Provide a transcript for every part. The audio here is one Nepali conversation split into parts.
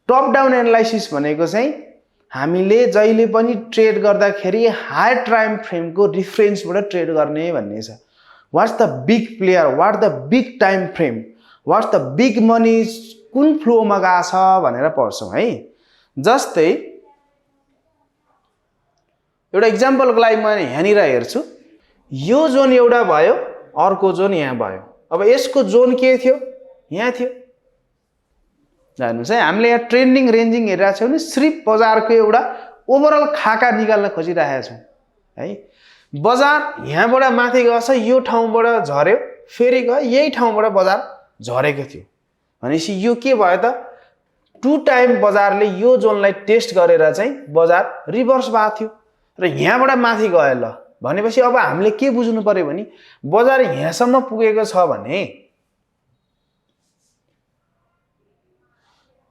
टप डाउन एनालाइसिस भनेको चाहिँ हामीले जहिले पनि ट्रेड गर्दाखेरि हायर टाइम फ्रेमको रिफरेन्सबाट ट्रेड गर्ने भन्ने छ। What's the big player, what the big time frame, what's the big money कुन फ्लोमा गएको छ भनेर पढ्छौँ है। जस्तै एउटा इक्जाम्पलको लागि म यहाँनिर हेर्छु, यो जोन एउटा भयो, अर्को जोन यहाँ भयो। अब यसको जोन के थियो? यहाँ थियो। हेर्नुहोस् है, हामीले यहाँ ट्रेन्डिङ रेन्जिङ हेरिरहेको छौँ भने सिर्फ बजारको एउटा ओभरअल खाका निकाल्न खोजिरहेका छौँ है। बजार यहाँबाट माथि गएछ, यो ठाउँबाट झर्यो, फेरि गयो, यही ठाउँबाट बजार झरेको थियो भनेपछि यो के भयो त? टु टाइम बजारले यो जोनलाई टेस्ट गरेर चाहिँ बजार रिभर्स भएको थियो र यहाँबाट माथि गयो। ल भनेपछि अब हामीले के बुझ्नु पर्यो भने बजार यहाँसम्म पुगेको छ भने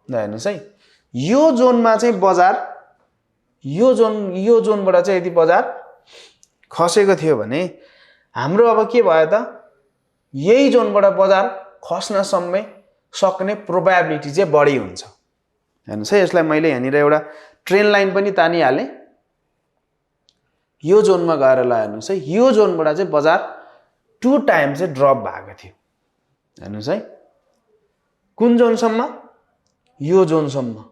हेर्नुहोस् है, यो जोनमा चाहिँ बजार यो जोनबाट चाहिँ यदि बजार खसेको थियो भने हाम्रो अब के भयो त? यही जोनबाट बजार खस्न सक्ने प्रोबेबिलिटी चाहिँ बढी हुन्छ। हेर्नुहोस् है, यसलाई मैले यहाँनिर एउटा ट्रेन्ड लाइन पनि तानिहालेँ। यो जोनमा गएर ल हेर्नुहोस् है, यो जोनबाट चाहिँ बजार 2 टाइम चाहिँ ड्रप भएको थियो। हेर्नुहोस् है, कुन जोनसम्म? यो जोनसम्म।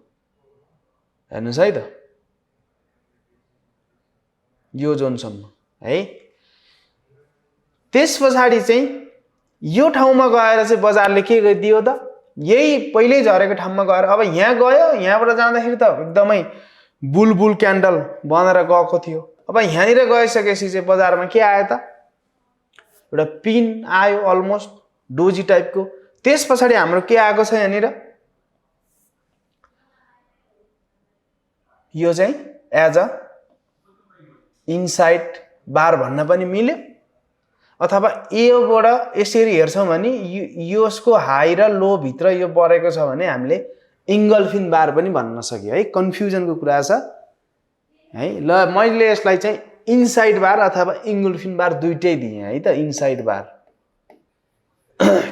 हेर्नुहोस् है त, यो जोनसम्म है। त्यस पछाडि चाहिँ यो ठाउँमा गएर चाहिँ बजारले के गरिदियो त? यही पहिल्यै झरेको ठाउँमा गएर अब यहाँ गयो, यहाँबाट जाँदाखेरि त एकदमै बुलबुल क्यान्डल बनेर गएको थियो। अब यहाँनिर गइसकेपछि चाहिँ बजारमा के आयो त? एउटा पिन आयो, अलमोस्ट डोजी टाइपको। त्यस पछाडि हाम्रो के आएको छ यहाँनिर? यो चाहिँ एज अ इनसाइड बार भन्न पनि मिल्यो, अथवा योबाट यसरी हेर्छौँ भने यसको हाई र लो भित्र यो परेको छ भने हामीले इङ्गल्फिन बार पनि भन्न सक्यो है। कन्फ्युजनको कुरा छ है। ल मैले यसलाई चाहिँ इनसाइड बार अथवा इङ्गल्फिन बार दुइटै दिएँ है त, इनसाइड बार।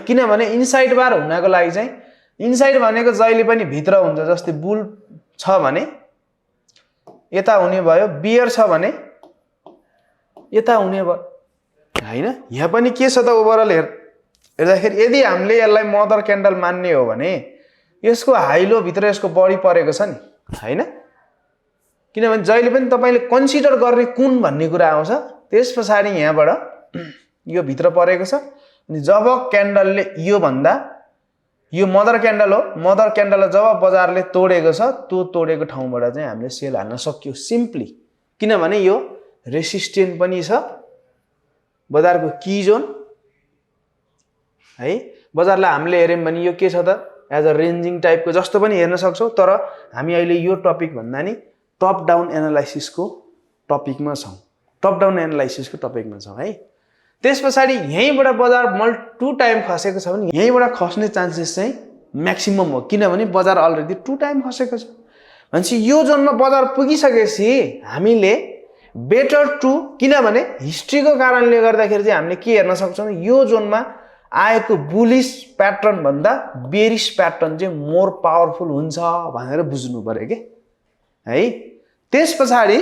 किनभने इनसाइड बार हुनको लागि चाहिँ इनसाइड भनेको जहिले पनि भित्र हुन्छ। जस्तै बुल छ भने यता हुने भयो, बियर छ भने यता हुने भयो हैन। यहाँ पनि के छ त? ओभरअल हेर्दाखेरि यदि हामीले यसलाई मदर क्यान्डल मान्ने हो भने यसको हाई लो भित्र यसको बढी परेको छ नि हैन। किनभने जहिले पनि तपाईले कन्सिडर गर्ने कुन भन्ने कुरा आउँछ, त्यस पछाडि यहाँबाट यो भित्र परेको छ। अनि जब क्यान्डलले यो भन्दा, यो मदर क्यान्डल हो, मदर क्यान्डल जब बजारले तोडेको छ, त्यो तोडेको ठाउँबाट चाहिँ हामीले सेल हाल्न सक्यो सिम्पली। किनभने यो रेसिस्टेन्ट पनि छ, बजारको की जोन है। बजारलाई हामीले हेर्यौं भने यो के छ त? एज अ रेन्जिङ टाइपको जस्तो पनि हेर्न सक्छौं। तर हामी अहिले यो टपिक भन्दा नि टप डाउन एनालाइसिसको टपिकमा छौं, टप डाउन एनालाइसिसको टपिकमा छौं है। त्यस पछाडि यहीँबाट बजार 2 टाइम खसेको छ भने यहीँबाट खस्ने चान्सेस चाहिँ म्याक्सिमम हो। किनभने बजार अलरेडी 2 टाइम खसेको छ भनेपछि यो जोनमा बजार पुगिसकेपछि हामीले बेटर टु, किनभने हिस्ट्रीको कारणले गर्दाखेरि चाहिँ हामीले के हेर्न सक्छौं? यो जोनमा आएको बुलिश प्याटर्न भन्दा बेरिश प्याटर्न चाहिँ मोर पावरफुल हुन्छ भनेर बुझ्नु पर्यो के है। त्यस पछाडि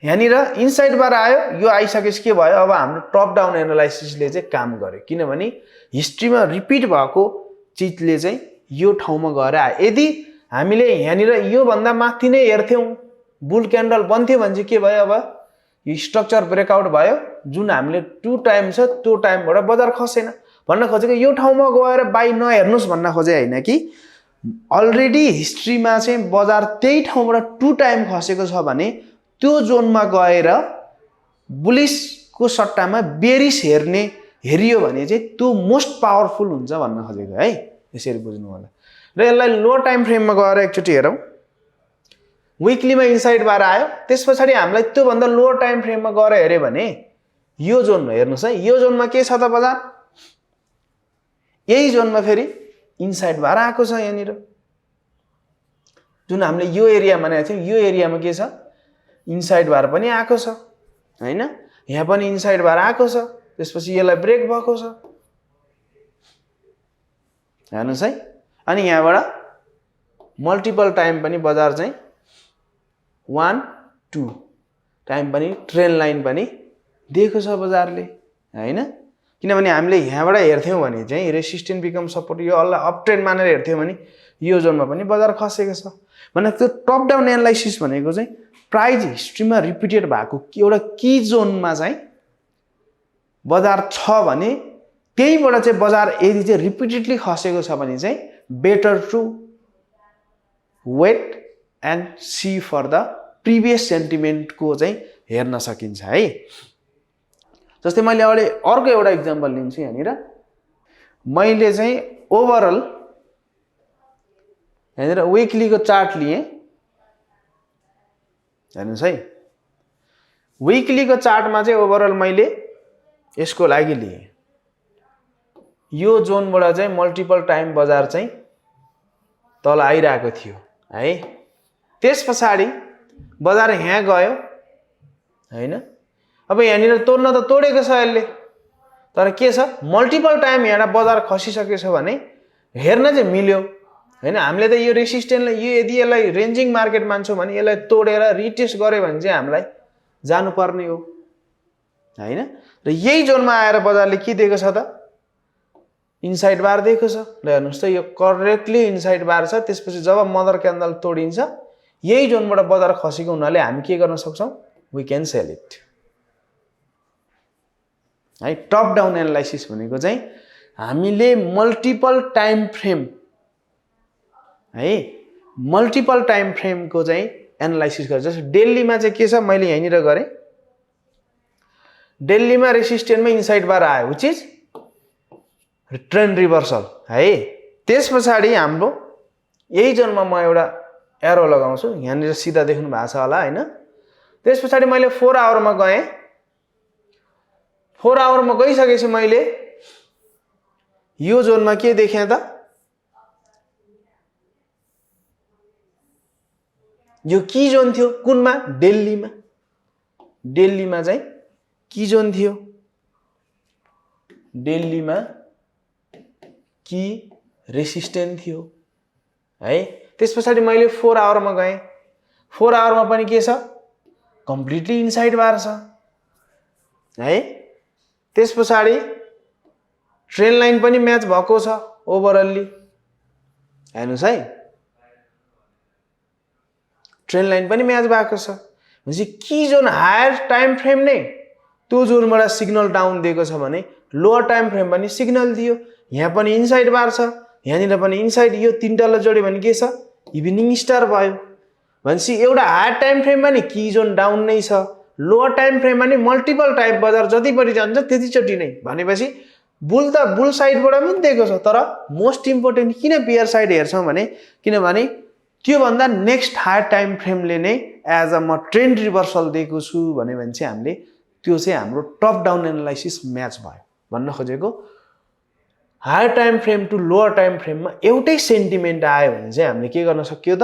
यहाँनिर इनसाइडबाट आयो, यो आइसकेपछि के भयो? अब हाम्रो टप डाउन एनालाइसिसले चाहिँ काम गर्यो। किनभने हिस्ट्रीमा रिपिट भएको चीजले चाहिँ यो ठाउँमा गएर आयो। यदि हामीले यहाँनिर यो भन्दा माथि नै हेर्थ्यौं, बुल क्यान्डल बन्थ्यो भने चाहिँ के भयो? अब यो स्ट्रक्चर ब्रेकआउट भयो, जुन हामीले 2 टाइम छ त्यो टाइमबाट बजार खसेन भन्न खोजेको। यो ठाउँमा गएर बाई नहेर्नुस् भन्न खोजे हैन कि अलरेडी हिस्ट्रीमा चाहिँ बजार त्यही ठाउँबाट 2 टाइम खसेको छ भने त्यो जोनमा गएर बुलिशको सट्टामा बेरिश हेरियो भने चाहिँ त्यो मोस्ट पावरफुल हुन्छ भन्न खोजेको है। यसरी बुझ्नु होला। र यसलाई लो टाइम फ्रेममा गएर एकचोटी हेरौं। विकलीमा इनसाइडबाट आयो, त्यसपछि हामीलाई त्यो भन्दा लो टाइम फ्रेममा गएर हेर्यो भने यो जोन हेर्नुस् है, यो जोनमा के छ त बजार? यही जोनमा फेरि इनसाइडबाट आएको छ। यहाँनिर जुन हामीले यो एरिया मानेको थियौं, यो एरियामा के छ? इनसाइडबाट पनि आएको छ हैन। यहाँ पनि इनसाइडबाट आएको छ, त्यसपछि यसलाई ब्रेक भएको छ। हेर्नुस् है, अनि यहाँबाट मल्टिपल टाइम पनि बजार चाहिँ 1 2 टाइम पनि ट्रेन लाइन पनि दिएको छ बजारले हैन किनभने हामीले यहाँबाट हेर्थ्यौं भने चाहिँ रेसिस्टेन्स बिकम सपोर्ट यो अल्ल अप ट्रेन्ड मानेर हेर्थ्यौं भने यो जोनमा पनि बजार खसेको छ भने त्यो टप डाउन एनालाइसिस भनेको चाहिँ प्राइस हिस्ट्रीमा रिपिटेड भएको एउटा की जोनमा चाहिँ बजार छ भने त्यहीबाट चाहिँ बजार यदि चाहिँ रिपिटेडली खसेको छ भने चाहिँ better to wait and see for the previous सेन्टिमेन्टको चाहिँ हेर्न सकिन्छ है जस्तै मैले अहिले अर्को एउटा एक्जाम्पल लिन्छु यहाँनिर मैले चाहिँ ओभरअल यहाँनिर विकलीको चार्ट लिए हेर्नुस् है विकलीको चार्टमा चाहिँ ओभरअल मैले यसको लागि लिए यो जोनबाट चाहिँ मल्टिपल टाइम बजार चाहिँ तल आइरहेको थियो है त्यसपछि बजार यहाँ गयो हैन अब यहाँनिर तोड्न त तोडेको छ यसले तर के छ मल्टिपल टाइम यहाँ बजार खसिसकेको छ भने हेर्न चाहिँ मिल्यो हैन हामीले त यो रेसिस्टेन्सलाई यो यदि यसलाई रेन्जिङ मार्केट मान्छौं भने यसलाई तोडेर रिटेस्ट गर्यो भने चाहिँ हामीलाई जानुपर्ने हो हैन र यही जोनमा आएर बजारले के दिएको छ त इनसाइड बार दिएको छ ल हेर्नुस् त यो करेक्टली इनसाइड बार छ त्यसपछि जब मदर क्यान्डल तोडिन्छ यही जोनबाट बजार खसेको हुनाले हामी के गर्न सक्छौं वी क्यान सेल इट है टप डाउन एनालाइसिस भनेको चाहिँ हामीले मल्टिपल टाइम फ्रेम है मल्टिपल टाइम फ्रेमको चाहिँ एनालाइसिस गर्छ जस्तो डेलीमा चाहिँ के छ मैले यहाँनिर गरे डेलीमा रेसिस्टेन्समा इनसाइड बार आयो व्हिच इज ट्रेन्ड रिभर्सल है त्यसपछि हाम्रो यही जोनमा म एउटा एरो लगाउँछु यहाँनिर सिधा देख्नु भएको छ होला हैन त्यसपछि मैले 4 आवरमा गए 4 आवरमा गइसकेपछि मैले यो जोनमा के देखेँ त यो की जोन थियो कुनमा दिल्लीमा चाहिँ की जोन थियो दिल्लीमा की रेसिस्टेन्स थियो है त्यसपछि मैले 4 आवरमा गए 4 आवरमा पनि के छ कम्प्लिटली इनसाइड बार छ है त्यसपछि ट्रेन लाइन पनि म्याच भएको छ ओभरअल्ली हेर्नुस् है ट्रेन लाइन पनि म्याच भएको छ भनेपछि की जोन हायर टाइम फ्रेम नै त्यो जोनबाट सिग्नल डाउन दिएको छ भने लोअर टाइम फ्रेम पनि सिग्नल दियो यहाँ पनि इनसाइड बार छ यहाँनिर पनि इनसाइड यो तीनटालाई जोड्यो भने के छ इभिनिङ स्टार भयो भनेपछि एउटा हायर टाइम फ्रेममा नि की जोन डाउन नै छ लोअर टाइम फ्रेममा नि मल्टिपल टाइम बजार जति बढी जान्छ त्यतिचोटि नै भनेपछि बुल त बुल साइडबाट पनि दिएको छ तर मोस्ट इम्पोर्टेन्ट किन बियर साइड हेर्छौं भने किनभने त्यो भन्दा नेक्स्ट हायर टाइम फ्रेमले नै एज अ म ट्रेन्ड रिभर्सल दिएको छु भने चाहिँ हामीले त्यो चाहिँ हाम्रो टप डाउन एनालाइसिस म्याच भयो भन्न खोजेको higher time frame to lower time फ्रेममा एउटै सेन्टिमेन्ट आयो भने चाहिँ हामीले के गर्न सक्यो त